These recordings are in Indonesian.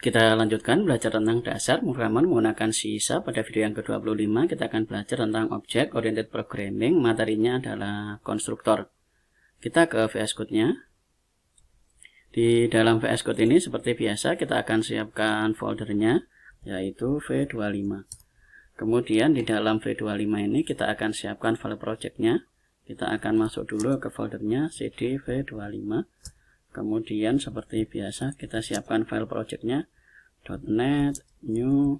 Kita lanjutkan belajar tentang dasar pemrograman menggunakan C#. Pada video yang ke-25 kita akan belajar tentang Object Oriented Programming. Materinya adalah konstruktor. Kita ke VS Code-nya. Di dalam VS Code ini seperti biasa kita akan siapkan foldernya, yaitu V25. Kemudian di dalam V25 ini kita akan siapkan file project-nya. Kita akan masuk dulu ke foldernya cd V25. Kemudian seperti biasa kita siapkan file projectnya .NET new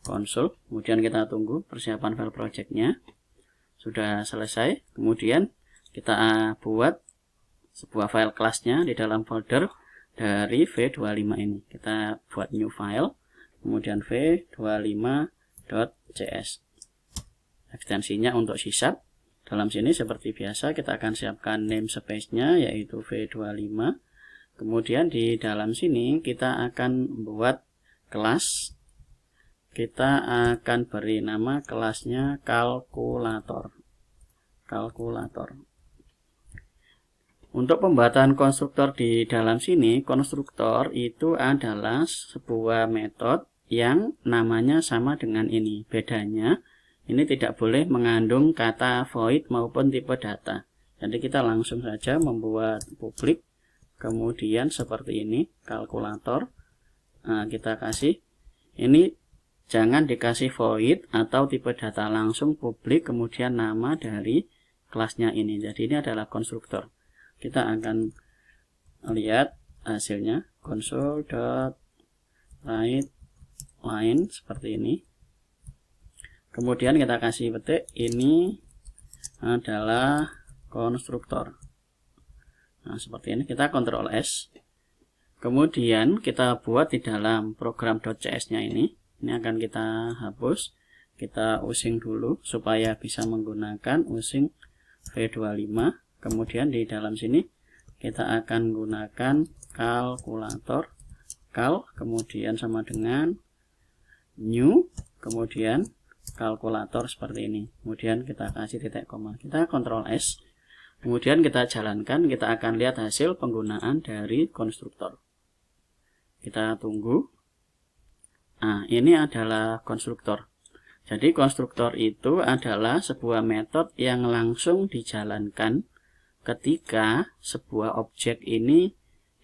console. Kemudian kita tunggu persiapan file projectnya sudah selesai. Kemudian kita buat sebuah file kelasnya di dalam folder dari V25 ini. Kita buat new file, kemudian v25.cs, ekstensinya untuk C#. Dalam sini seperti biasa kita akan siapkan namespace-nya yaitu V25. Kemudian di dalam sini kita akan membuat kelas. Kita akan beri nama kelasnya kalkulator. Untuk pembuatan konstruktor di dalam sini, konstruktor itu adalah sebuah metode yang namanya sama dengan ini. Bedanya ini tidak boleh mengandung kata void maupun tipe data. Jadi kita langsung saja membuat publik, kemudian seperti ini, kalkulator. Nah, kita kasih, ini jangan dikasih void atau tipe data, langsung publik, kemudian nama dari kelasnya ini. Jadi ini adalah konstruktor. Kita akan lihat hasilnya, console.writeLine seperti ini. Kemudian kita kasih petik, ini adalah konstruktor. Nah, seperti ini, kita Ctrl S. Kemudian kita buat di dalam program .cs-nya ini. Ini akan kita hapus. Kita using dulu supaya bisa menggunakan using V25. Kemudian di dalam sini kita akan gunakan kalkulator. Kemudian sama dengan new, kemudian kalkulator seperti ini. Kemudian kita kasih titik koma. Kita Ctrl S. Kemudian kita jalankan, kita akan lihat hasil penggunaan dari konstruktor. Kita tunggu. Nah, ini adalah konstruktor. Jadi konstruktor itu adalah sebuah metode yang langsung dijalankan ketika sebuah objek ini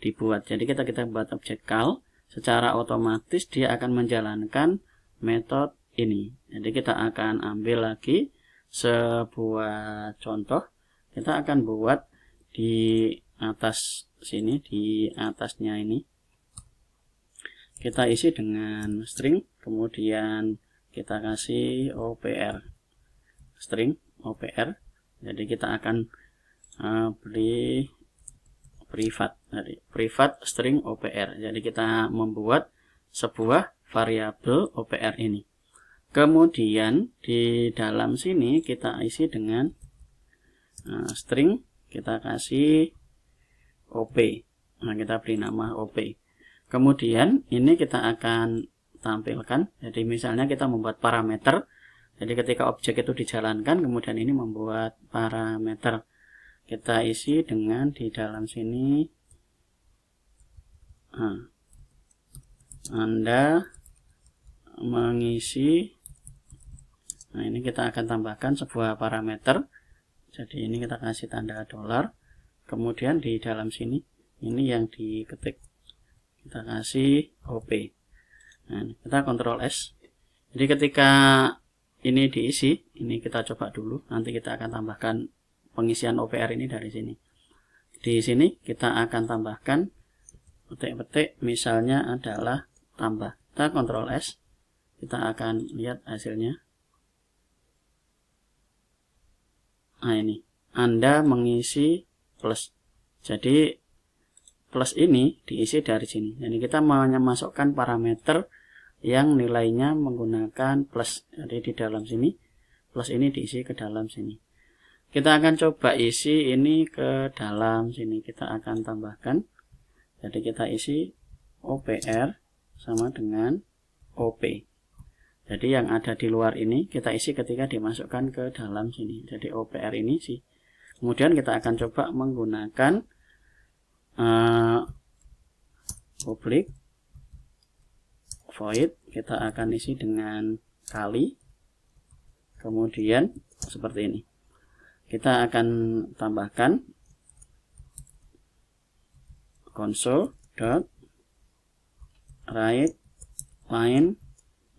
dibuat. Jadi kita buat objek kal, secara otomatis dia akan menjalankan metode ini. Jadi kita akan ambil lagi sebuah contoh. Kita akan buat di atas sini, di atasnya ini. Kita isi dengan string, kemudian kita kasih OPR. String OPR. Jadi kita akan beri privat string OPR. Jadi kita membuat sebuah variabel OPR ini. Kemudian di dalam sini kita isi dengan string, kita kasih OP. Nah, kita beri nama OP. Kemudian ini kita akan tampilkan. Jadi misalnya kita membuat parameter. Jadi ketika objek itu dijalankan, kemudian ini membuat parameter. Kita isi dengan di dalam sini Anda mengisi. Nah, ini kita akan tambahkan sebuah parameter. Jadi ini kita kasih tanda $. Kemudian di dalam sini ini yang diketik, kita kasih OP. Nah, kita Ctrl S. Jadi ketika ini diisi, ini kita coba dulu. Nanti kita akan tambahkan pengisian OPR ini dari sini. Di sini kita akan tambahkan petik-petik, misalnya adalah tambah. Kita Ctrl S. Kita akan lihat hasilnya. Nah, ini Anda mengisi plus. Jadi plus ini diisi dari sini. Jadi kita memasukkan parameter yang nilainya menggunakan plus. Jadi di dalam sini plus ini diisi ke dalam sini. Kita akan coba isi ini ke dalam sini. Kita akan tambahkan. Jadi kita isi OPR sama dengan OP. Jadi yang ada di luar ini kita isi ketika dimasukkan ke dalam sini. Jadi OPR ini sih. Kemudian kita akan coba menggunakan public void, kita akan isi dengan kali. Kemudian seperti ini. Kita akan tambahkan console.write line.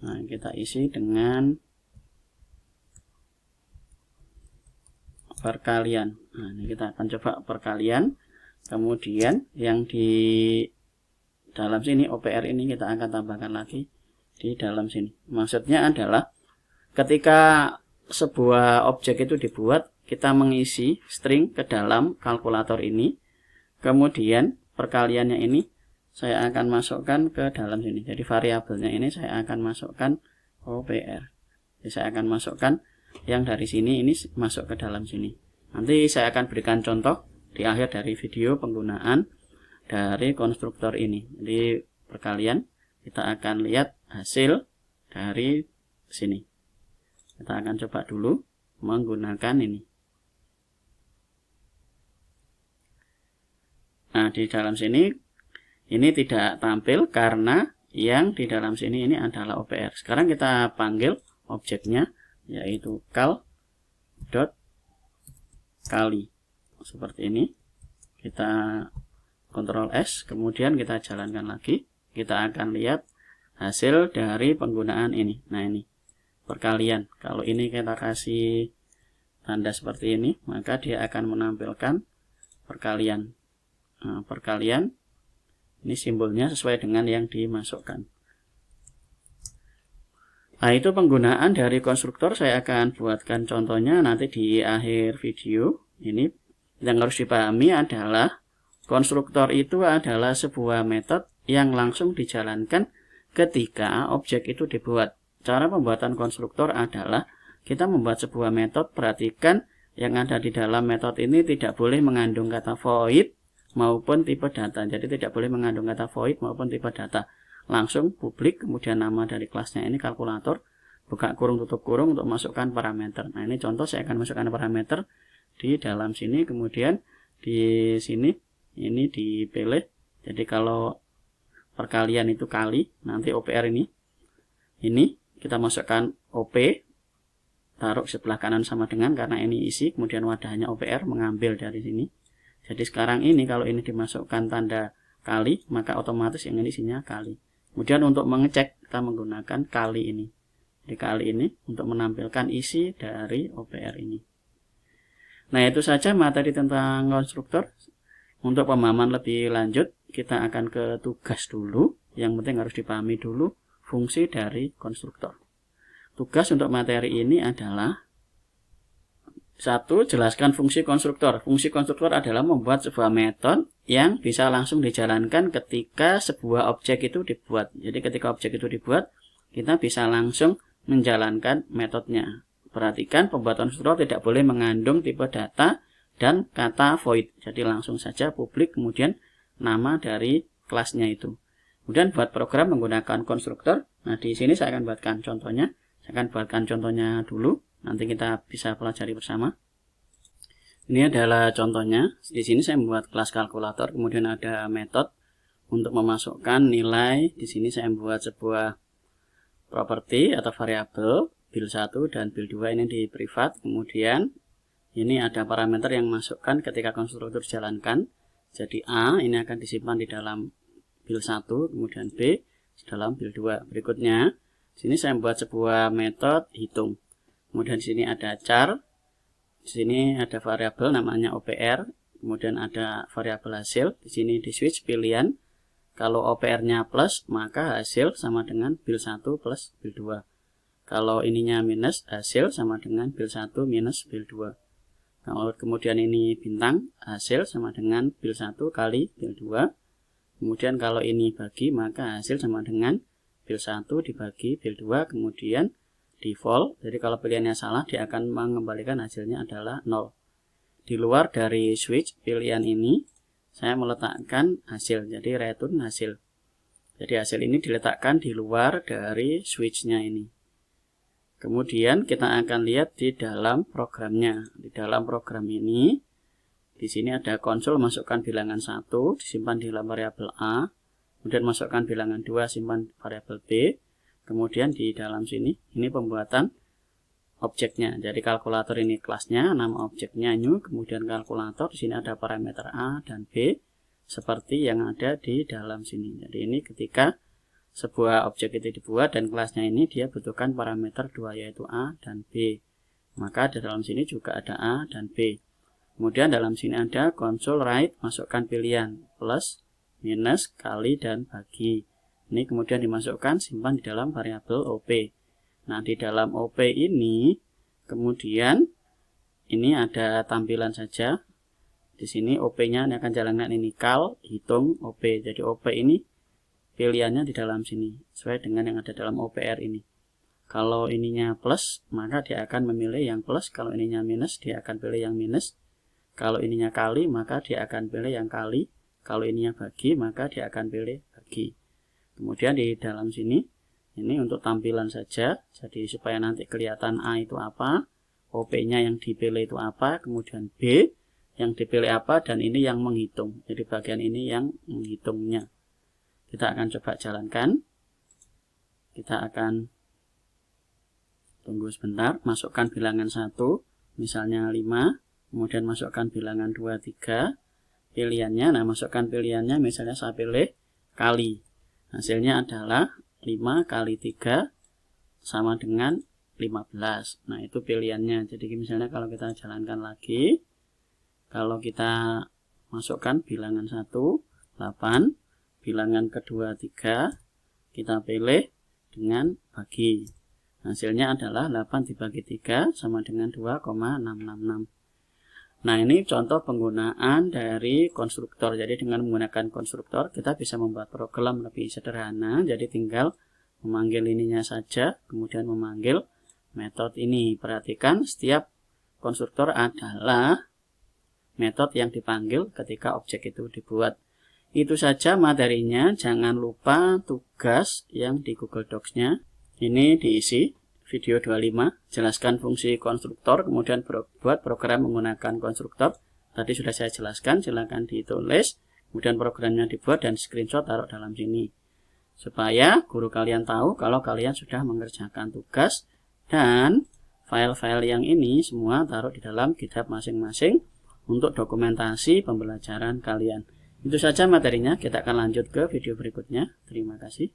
Nah, kita isi dengan perkalian. Nah, ini kita akan coba perkalian. Kemudian yang di dalam sini OPR ini kita akan tambahkan lagi di dalam sini. Maksudnya adalah ketika sebuah objek itu dibuat, kita mengisi string ke dalam kalkulator ini. Kemudian perkaliannya ini saya akan masukkan ke dalam sini. Jadi variabelnya ini saya akan masukkan OPR. Jadi saya akan masukkan yang dari sini ini masuk ke dalam sini. Nanti saya akan berikan contoh di akhir dari video penggunaan dari konstruktor ini. Jadi perkalian kita akan lihat hasil dari sini. Kita akan coba dulu menggunakan ini. Nah, di dalam sini ini tidak tampil karena yang di dalam sini ini adalah OPR. Sekarang kita panggil objeknya, yaitu cal.kali. Seperti ini. Kita Ctrl S, kemudian kita jalankan lagi. Kita akan lihat hasil dari penggunaan ini. Nah, ini perkalian. Kalau ini kita kasih tanda seperti ini, maka dia akan menampilkan perkalian. Nah, perkalian ini simbolnya sesuai dengan yang dimasukkan. Nah, itu penggunaan dari konstruktor. Saya akan buatkan contohnya nanti di akhir video. Ini yang harus dipahami adalah konstruktor itu adalah sebuah metode yang langsung dijalankan ketika objek itu dibuat. Cara pembuatan konstruktor adalah kita membuat sebuah metode. Perhatikan yang ada di dalam metode ini tidak boleh mengandung kata void maupun tipe data. Jadi tidak boleh mengandung kata void maupun tipe data. Langsung publik, kemudian nama dari kelasnya ini kalkulator, buka kurung tutup kurung untuk masukkan parameter. Nah, ini contoh saya akan masukkan parameter di dalam sini, kemudian di sini ini dipilih. Jadi kalau perkalian itu kali, nanti OPR ini kita masukkan OP, taruh sebelah kanan sama dengan, karena ini isi, kemudian wadahnya OPR mengambil dari sini. Jadi sekarang ini kalau ini dimasukkan tanda kali, maka otomatis yang ini isinya kali. Kemudian untuk mengecek kita menggunakan kali ini. Jadi kali ini untuk menampilkan isi dari OPR ini. Nah, itu saja materi tentang konstruktor. Untuk pemahaman lebih lanjut, kita akan ke tugas dulu. Yang penting harus dipahami dulu fungsi dari konstruktor. Tugas untuk materi ini adalah 1. Jelaskan fungsi konstruktor. Fungsi konstruktor adalah membuat sebuah metode yang bisa langsung dijalankan ketika sebuah objek itu dibuat. Jadi ketika objek itu dibuat, kita bisa langsung menjalankan metodenya. Perhatikan pembuatan konstruktor tidak boleh mengandung tipe data dan kata void. Jadi langsung saja publik, kemudian nama dari kelasnya itu. Kemudian buat program menggunakan konstruktor. Nah, di sini saya akan buatkan contohnya. Saya akan buatkan contohnya dulu. Nanti kita bisa pelajari bersama. Ini adalah contohnya. Di sini saya membuat kelas kalkulator, kemudian ada metode untuk memasukkan nilai. Di sini saya membuat sebuah properti atau variabel build 1 dan build 2 ini di privat. Kemudian ini ada parameter yang masukkan ketika konstruktor dijalankan. Jadi A ini akan disimpan di dalam build 1, kemudian B di dalam build 2. Berikutnya, sini saya membuat sebuah metode hitung. Kemudian di sini ada char. Di sini ada variabel namanya OPR. Kemudian ada variabel hasil. Di sini di switch pilihan. Kalau OPR-nya plus, maka hasil sama dengan build 1 plus build 2. Kalau ininya minus, hasil sama dengan build 1 minus build 2. Kalau kemudian ini bintang, hasil sama dengan build 1 kali build 2. Kemudian kalau ini bagi, maka hasil sama dengan build 1 dibagi build 2. Kemudian default, jadi kalau pilihannya salah, dia akan mengembalikan hasilnya adalah 0. Di luar dari switch pilihan ini, saya meletakkan hasil, jadi return hasil. Jadi hasil ini diletakkan di luar dari switch-nya ini. Kemudian kita akan lihat di dalam programnya. Di dalam program ini, di sini ada konsol, masukkan bilangan 1, disimpan di dalam variabel A. kemudian masukkan bilangan 2, simpan variabel B. Kemudian di dalam sini, ini pembuatan objeknya. Jadi kalkulator ini kelasnya, nama objeknya new, kemudian kalkulator. Di sini ada parameter A dan B, seperti yang ada di dalam sini. Jadi ini ketika sebuah objek itu dibuat dan kelasnya ini dia butuhkan parameter 2, yaitu A dan B. Maka di dalam sini juga ada A dan B. Kemudian dalam sini ada console write, masukkan pilihan plus, minus, kali, dan bagi. Ini kemudian dimasukkan, simpan di dalam variabel OP. Nah, di dalam OP ini kemudian ini ada tampilan saja. Di sini OP-nya akan jalankan ini kal, hitung, OP. Jadi OP ini pilihannya di dalam sini sesuai dengan yang ada dalam OPR ini. Kalau ininya plus, maka dia akan memilih yang plus. Kalau ininya minus, dia akan pilih yang minus. Kalau ininya kali, maka dia akan pilih yang kali. Kalau ininya bagi, maka dia akan pilih bagi. Kemudian di dalam sini, ini untuk tampilan saja, jadi supaya nanti kelihatan A itu apa, OP-nya yang dipilih itu apa, kemudian B yang dipilih apa, dan ini yang menghitung. Jadi bagian ini yang menghitungnya. Kita akan coba jalankan. Kita akan tunggu sebentar, masukkan bilangan 1, misalnya 5, kemudian masukkan bilangan 2, 3, pilihannya, nah masukkan pilihannya, misalnya saya pilih kali. Hasilnya adalah 5 kali 3 sama dengan 15. Nah, itu pilihannya. Jadi misalnya kalau kita jalankan lagi, kalau kita masukkan bilangan 1, 8, bilangan kedua 3, kita pilih dengan bagi. Hasilnya adalah 8 dibagi 3 sama dengan 2,666. Nah, ini contoh penggunaan dari konstruktor. Jadi dengan menggunakan konstruktor kita bisa membuat program lebih sederhana. Jadi tinggal memanggil ininya saja, kemudian memanggil metode ini. Perhatikan setiap konstruktor adalah metode yang dipanggil ketika objek itu dibuat. Itu saja materinya. Jangan lupa tugas yang di Google Docs-nya ini diisi. Video 25, jelaskan fungsi konstruktor, kemudian buat program menggunakan konstruktor. Tadi sudah saya jelaskan, silakan ditulis, kemudian programnya dibuat dan screenshot taruh dalam sini. Supaya guru kalian tahu kalau kalian sudah mengerjakan tugas, dan file-file yang ini semua taruh di dalam GitHub masing-masing untuk dokumentasi pembelajaran kalian. Itu saja materinya, kita akan lanjut ke video berikutnya. Terima kasih.